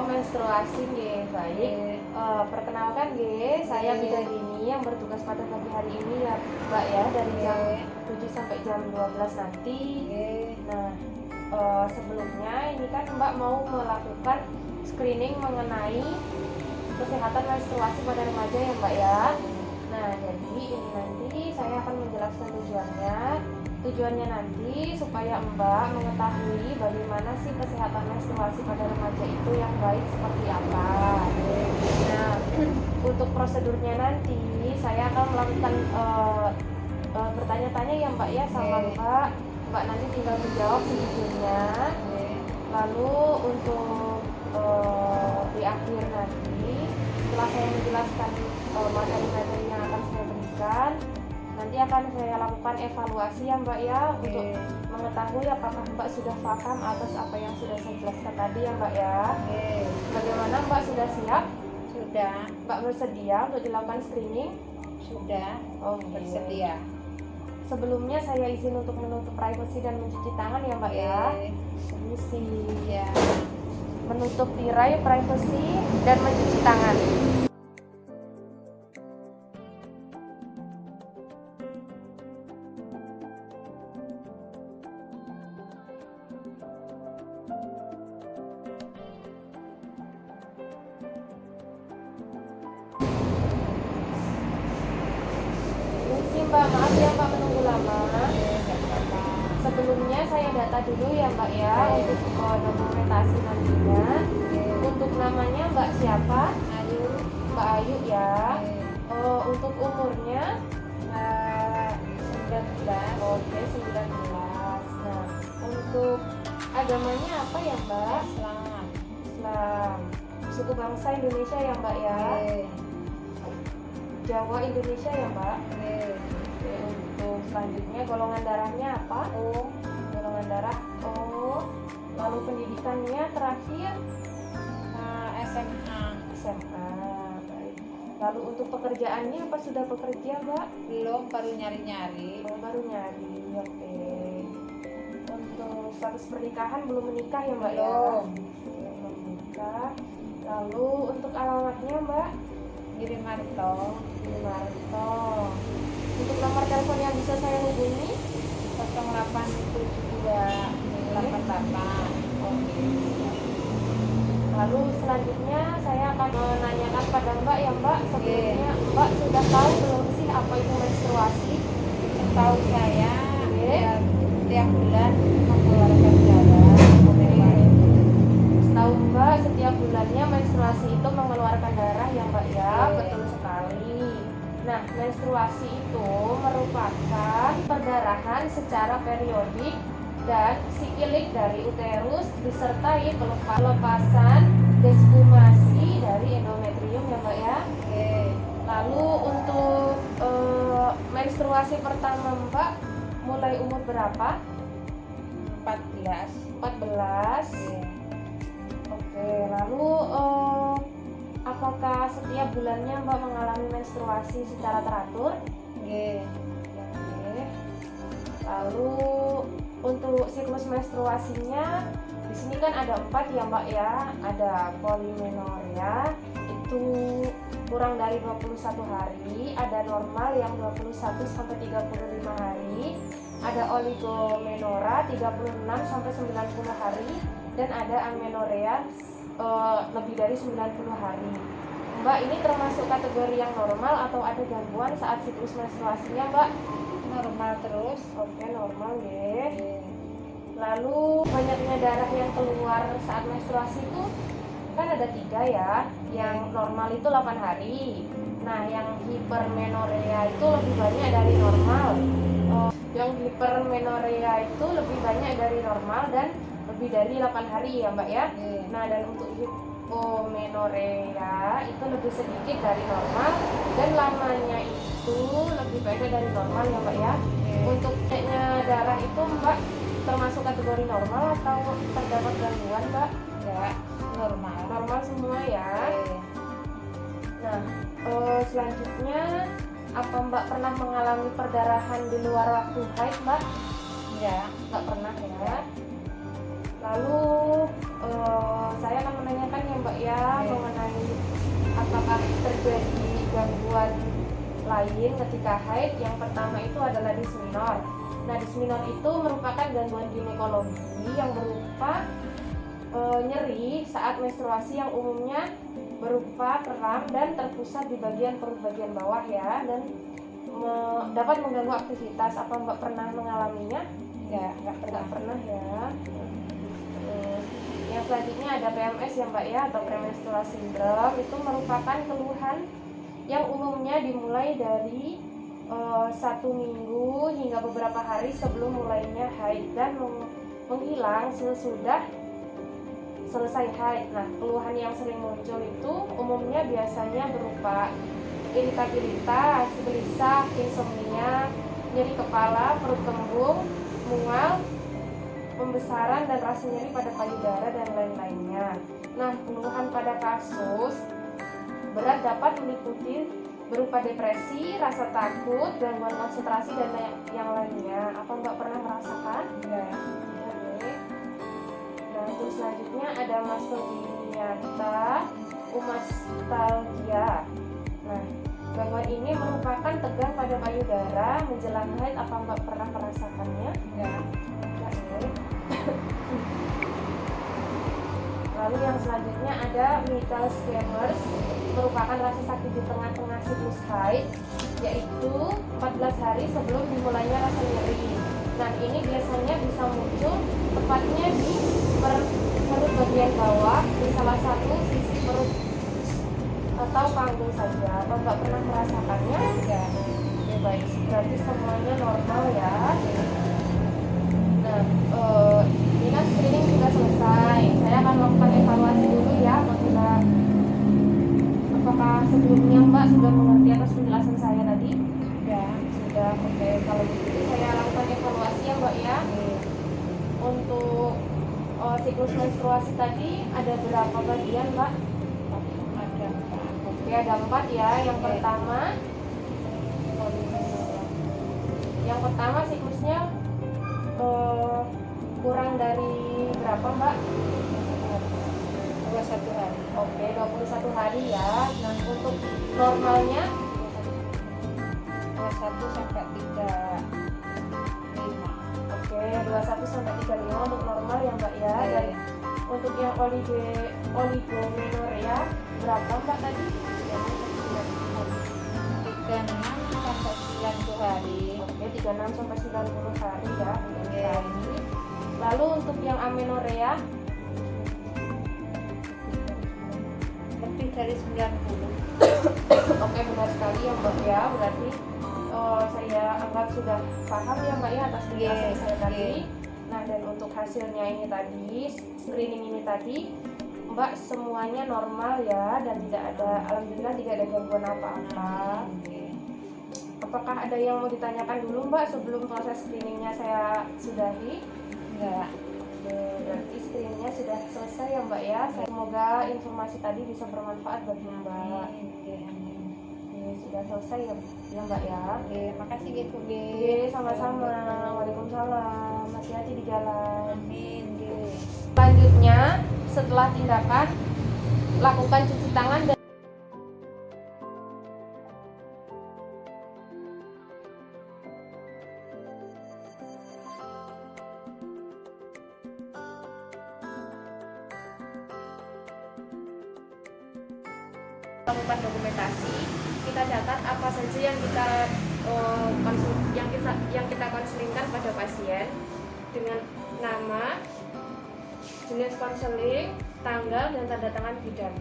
menstruasi nggih. Baik. Perkenalkan nggih, saya bidan Dini yang bertugas pada pagi hari ini ya, Mbak ya, dari jam 7 sampai jam 12 nanti. Nah, sebelumnya ini kan Mbak mau melakukan screening mengenai kesehatan menstruasi pada remaja ya Mbak ya. Nah, jadi ini nanti saya akan menjelaskan tujuannya. Tujuannya nanti supaya Mbak mengetahui bagaimana sih kesehatan menstruasi pada remaja itu yang baik seperti apa. Nah, untuk prosedurnya nanti saya akan melakukan bertanya-tanya ya Mbak ya sama Mbak. Mbak nanti tinggal menjawab sejujurnya. Lalu untuk di akhir nanti setelah saya menjelaskan materi-materi yang akan saya berikan, nanti akan saya lakukan evaluasi ya Mbak ya, untuk mengetahui apakah Mbak sudah paham atas apa yang sudah saya jelaskan tadi ya Mbak ya. Bagaimana Mbak, sudah siap? Sudah. Mbak bersedia untuk dilakukan screening? Sudah. Bersedia. Sebelumnya saya izin untuk menutup privasi dan mencuci tangan ya Mbak ya. Permisi. Ya. Menutup tirai, privasi, dan mencuci tangan. Mbak, maaf ya Mbak menunggu lama. Sebelumnya saya data dulu ya Mbak ya, untuk dokumentasi nantinya. Untuk namanya Mbak siapa? Ayu. Mbak Ayu ya. Untuk umurnya 19. Oke, 19. Nah, untuk agamanya apa ya Mbak? Islam. Islam. Suku bangsa Indonesia ya Mbak ya. Jawa Indonesia ya Mbak. Oke, untuk selanjutnya golongan darahnya apa? O. Golongan darah O. Lalu pendidikannya terakhir SMA. SMA. Baik. Lalu untuk pekerjaannya apa sudah bekerja Mbak? Belum, baru nyari-nyari. Baru nyari. Oke. Untuk status pernikahan belum menikah ya Mbak ya? Belum menikah. Lalu untuk alamatnya Mbak? Girimarto. Untuk nomor telepon yang bisa saya hubungi 087288. Oke. Lalu selanjutnya saya akan menanyakan pada Mbak ya Mbak, sebelumnya Mbak sudah tahu belum sih apa itu menstruasi? Tahu saya ya, tiap bulan mengeluarkan darah. Tahu Mbak, setiap bulannya menstruasi itu mengeluarkan darah ya Mbak ya. Betul sekali. Nah, menstruasi itu merupakan perdarahan secara periodik dan sikilik dari uterus disertai pelepasan deskumasi dari endometrium ya Mbak ya. Lalu untuk menstruasi pertama Mbak mulai umur berapa? 14. 14. Oke, lalu apakah setiap bulannya Mbak mengalami menstruasi secara teratur? Oke. Lalu untuk siklus menstruasinya di sini kan ada 4 ya Mbak ya. Ada polimenoria itu kurang dari 21 hari, ada normal yang 21 sampai 35 hari, ada oligomenora 36 sampai 90 hari, dan ada amenorea lebih dari 90 hari. Mbak, ini termasuk kategori yang normal atau ada gangguan saat siklus menstruasinya Mbak? Normal terus. Oke, normal ya. Lalu banyaknya darah yang keluar saat menstruasi itu kan ada 3 ya. Yang normal itu 8 hari. Nah, yang hipermenorea itu lebih banyak dari normal. Yang hipermenorea itu lebih banyak dari normal dan lebih dari 8 hari ya Mbak ya. Nah, dan untuk hipomenorea itu lebih sedikit dari normal dan lamanya itu lebih pendek dari normal ya Mbak ya. Untuk ceknya darah itu Mbak termasuk kategori normal atau terdapat gangguan Mbak? Enggak, normal semua ya. Nah, selanjutnya apa Mbak pernah mengalami perdarahan di luar waktu haid Mbak? Nggak pernah ya. Lalu saya akan menanyakan ya Mbak Mbak ya mengenai apakah terjadi gangguan lain ketika haid. Yang pertama itu adalah dismenor. Nah, dismenor itu merupakan gangguan ginekologi yang berupa nyeri saat menstruasi yang umumnya berupa kram dan terpusat di bagian perut bagian bawah ya, dan dapat mengganggu aktivitas. Apa Mbak pernah mengalaminya? Nggak Pernah ya. Yang selanjutnya ada PMS ya Mbak ya, atau premenstrual syndrome. Itu merupakan keluhan yang umumnya dimulai dari 1 minggu hingga beberapa hari sebelum mulainya haid dan menghilang sesudah selesai haid. Nah, keluhan yang sering muncul itu umumnya biasanya berupa iritabilitas, gelisah, insomnia, nyeri kepala, perut kembung, mual, pembesaran dan rasa nyeri pada payudara dan lain-lainnya. Nah, keluhan pada kasus berat dapat meliputi berupa depresi, rasa takut, gangguan konsentrasi dan yang lainnya. Apa Mbak pernah merasakan? Nggak. Nah, terus selanjutnya ada mastodinyata, umastalgia. Nah, gangguan ini merupakan tegang pada payudara menjelang haid. Apa Mbak pernah merasakannya? Nggak. Lalu yang selanjutnya ada Michael Schemers, merupakan rasa sakit di tengah-tengah siklus haid, yaitu 14 hari sebelum dimulainya rasa nyeri. Nah, ini biasanya bisa muncul tepatnya di perut bagian bawah, di salah satu sisi perut atau panggung saja. Apa Mbak pernah merasakannya? Nggak. Ya baik, berarti semuanya normal ya. Nah, ini kan screening sudah selesai. Saya akan melakukan evaluasi dulu ya, apakah sebelumnya Mbak sudah mengerti atas penjelasan saya tadi? Sudah. Oke, kalau begitu saya lakukan evaluasi ya Mbak ya. Untuk siklus menstruasi tadi ada berapa bagian Mbak? Ada 4. Oke, ada 4 ya. Yang pertama siklusnya kurang dari berapa Mbak? 21 hari. Oke, 21 hari ya. Nah, untuk normalnya 21 sampai 35. oke, 21 sampai 35 untuk normal ya Mbak ya. Dan untuk yang oligomenorrhea berapa Mbak tadi? 36 sampai 90 hari. Oke, 36 sampai 90 hari ya. Oke. Lalu untuk yang amenorrhea Lebih dari 90. oke, benar sekali ya Mbak ya. Berarti saya anggap sudah paham ya Mbak ya atas penjelasan saya tadi. Nah, dan untuk hasilnya ini tadi, screening ini tadi, Mbak semuanya normal ya, dan tidak ada, alhamdulillah tidak ada gangguan apa-apa. Apakah ada yang mau ditanyakan dulu Mbak sebelum proses screeningnya saya sudahi? Enggak. Oke, berarti screeningnya sudah selesai ya Mbak ya. Semoga informasi tadi bisa bermanfaat bagi Mbak. Oke, sudah selesai ya Mbak ya. Oke, makasih gitu, Oke, sama-sama. Waalaikumsalam. Hati-hati di jalan. Amin. Selanjutnya, setelah tindakan, lakukan cuci tangan dan lakukan dokumentasi. Kita catat apa saja yang kita konselingkan pada pasien dengan nama, jenis konseling, tanggal dan tanda tangan bidan.